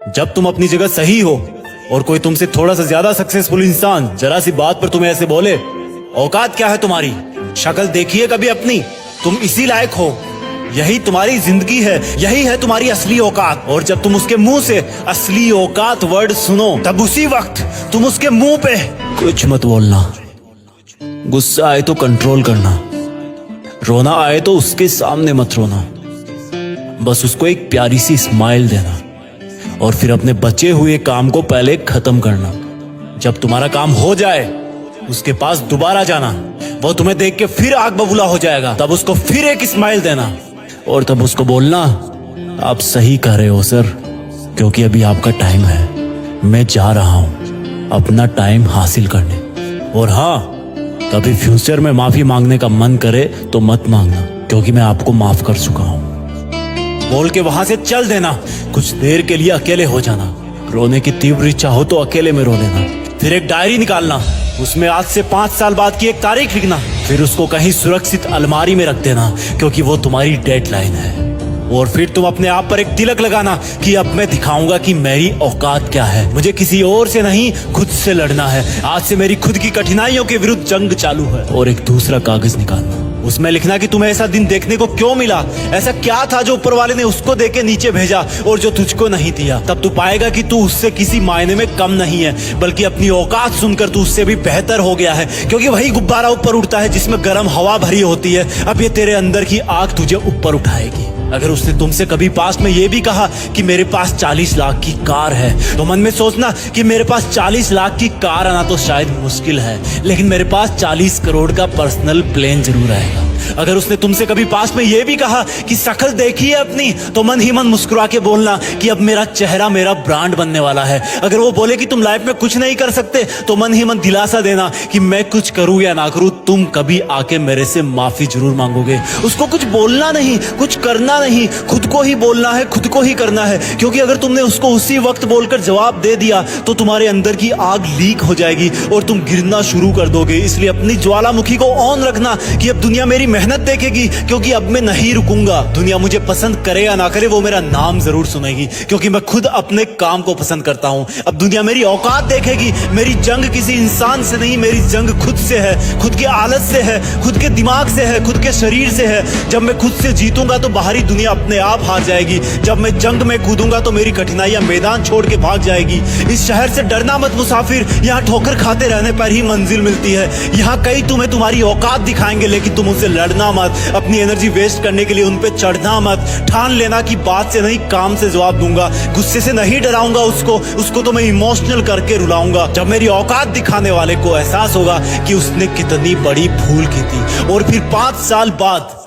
जब तुम अपनी जगह सही हो और कोई तुमसे थोड़ा सा ज्यादा सक्सेसफुल इंसान जरा सी बात पर तुम्हें ऐसे बोले, औकात क्या है तुम्हारी, शक्ल देखिए कभी अपनी, तुम इसी लायक हो, यही तुम्हारी जिंदगी है, यही है तुम्हारी असली औकात। और जब तुम उसके मुंह से असली औकात वर्ड सुनो, तब उसी वक्त तुम उसके मुंह पे कुछ मत बोलना, गुस्सा आए तो कंट्रोल करना, रोना आए तो उसके सामने मत रोना, बस उसको एक प्यारी सी स्माइल देना और फिर अपने बचे हुए काम को पहले खत्म करना। जब तुम्हारा काम हो जाए उसके पास दोबारा जाना, वो तुम्हें देख के फिर आग बबूला हो जाएगा, तब उसको फिर एक स्माइल देना और तब उसको बोलना, आप सही कह रहे हो सर, क्योंकि अभी आपका टाइम है, मैं जा रहा हूं अपना टाइम हासिल करने। और हाँ, कभी फ्यूचर में माफी मांगने का मन करे तो मत मांगना, क्योंकि मैं आपको माफ कर चुका हूं। बोल के वहां से चल देना, कुछ देर के लिए अकेले हो जाना, रोने की तीव्र इच्छा हो तो अकेले में रो लेना, फिर एक डायरी निकालना, उसमें आज से 5 साल बाद की एक तारीख लिखना, फिर उसको कहीं सुरक्षित अलमारी में रख देना, क्योंकि वो तुम्हारी डेडलाइन है। और फिर तुम अपने आप पर एक तिलक लगाना कि अब मैं दिखाऊंगा कि मेरी औकात क्या है, मुझे किसी और से नहीं खुद से लड़ना है, आज से मेरी खुद की कठिनाइयों के विरुद्ध जंग चालू है। और एक दूसरा कागज निकालना, उसमें लिखना कि तुम्हें ऐसा दिन देखने को क्यों मिला, ऐसा क्या था जो ऊपर वाले ने उसको देके नीचे भेजा और जो तुझको नहीं दिया। तब तू पाएगा कि तू उससे किसी मायने में कम नहीं है, बल्कि अपनी औकात सुनकर तू उससे भी बेहतर हो गया है, क्योंकि वही गुब्बारा ऊपर उड़ता है जिसमें गर्म हवा भरी होती है। अब ये तेरे अंदर की आग तुझे ऊपर उठाएगी। अगर उसने तुमसे कभी पास में ये भी कहा कि मेरे पास 40 लाख की कार है, तो मन में सोचना कि मेरे पास 40 लाख की कार आना तो शायद मुश्किल है, लेकिन मेरे पास 40 करोड़ का पर्सनल प्लेन जरूर आएगा। अगर उसने तुमसे कभी पास में ये भी कहा कि शक्ल देखी है अपनी, तो मन ही मन मुस्कुरा के बोलना कि अब मेरा चेहरा मेरा ब्रांड बनने वाला है। अगर वो बोले कि तुम लाइफ में कुछ नहीं कर सकते, तो मन ही मन दिलासा देना कि मैं कुछ करूं या ना करूं, तुम कभी आके मेरे से माफी जरूर मांगोगे। उसको कुछ बोलना नहीं, कुछ करना नहीं, खुद को ही बोलना है, खुद को ही करना है, क्योंकि अगर तुमने उसको उसी वक्त बोलकर जवाब दे दिया तो तुम्हारे अंदर की आग लीक हो जाएगी और तुम गिरना शुरू कर दोगे। इसलिए अपनी ज्वालामुखी को ऑन रखना कि अब दुनिया मेरी मेहनत देखेगी, क्योंकि अब मैं नहीं रुकूंगा। दुनिया मुझे पसंद करे या ना करे, वो मेरा नाम जरूर सुनेगी, क्योंकि मैं खुद अपने काम को पसंद करता हूं। अब दुनिया मेरी औकात देखेगी। मेरी जंग किसी इंसान से नहीं, मेरी जंग खुद से है, खुद के आलत से है, खुद के दिमाग से है, खुद के शरीर से है। जब मैं खुद से जीतूंगा तो बाहरी दुनिया अपने आप हार जाएगी। जब मैं जंग में कूदूंगा तो मेरी कठिनाइयां मैदान छोड़ के भाग जाएगी। इस शहर से डरना मत मुसाफिर, यहाँ ठोकर खाते रहने पर ही मंजिल मिलती है। यहाँ कई तुम्हें तुम्हारी औकात दिखाएंगे, लेकिन तुम उनसे लड़ना मत, अपनी एनर्जी वेस्ट करने के लिए उन पे चढ़ना मत। ठान लेना कि बात से नहीं काम से जवाब दूंगा, गुस्से से नहीं डराऊंगा उसको तो मैं इमोशनल करके रुलाऊंगा। जब मेरी औकात दिखाने वाले को एहसास होगा कि उसने कितनी बड़ी भूल की थी, और फिर 5 साल बाद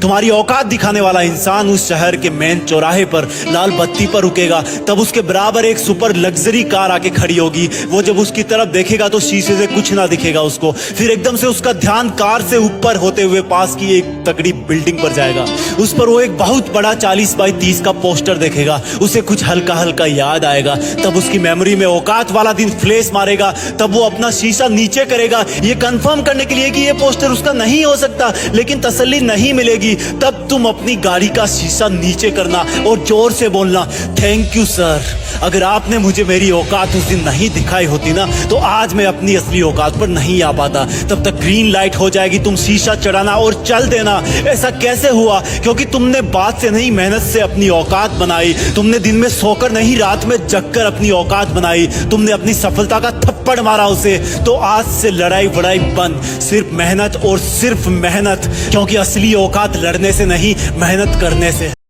तुम्हारी औकात दिखाने वाला इंसान उस शहर के मेन चौराहे पर लाल बत्ती पर रुकेगा, तब उसके बराबर एक सुपर लग्जरी कार आके खड़ी होगी। वो जब उसकी तरफ देखेगा तो शीशे से कुछ ना दिखेगा उसको। फिर एकदम से उसका ध्यान कार से ऊपर होते हुए पास की एक तगड़ी बिल्डिंग पर जाएगा। उस पर वो एक बहुत बड़ा 40 बाई 30 का पोस्टर देखेगा। उसे कुछ हल्का हल्का याद आएगा। तब उसकी मेमोरी में औकात वाला दिन फ्लैश मारेगा। तब वो अपना शीशा नीचे करेगा, ये कंफर्म करने के लिए कि ये पोस्टर उसका नहीं हो सकता, लेकिन तसल्ली नहीं मिलेगी। तब तुम अपनी गाड़ी का शीशा नीचे करना और जोर से बोलना, थैंक यू सर, अगर आपने मुझे मेरी औकात उस दिन नहीं दिखाई होती ना, तो आज मैं अपनी असली औकात पर नहीं आ पाता। तब तक ग्रीन लाइट हो जाएगी, तुम शीशा चढ़ाना और चल देना। ऐसा कैसे हुआ? क्योंकि तुमने बात से नहीं मेहनत से अपनी औकात बनाई। तुमने दिन में सोकर नहीं रात में जगकर अपनी औकात बनाई। तुमने अपनी सफलता का थप्पड़ मारा उसे। तो आज से लड़ाई वड़ाई बंद, सिर्फ मेहनत और सिर्फ मेहनत, क्योंकि असली औकात लड़ने से नहीं मेहनत करने से।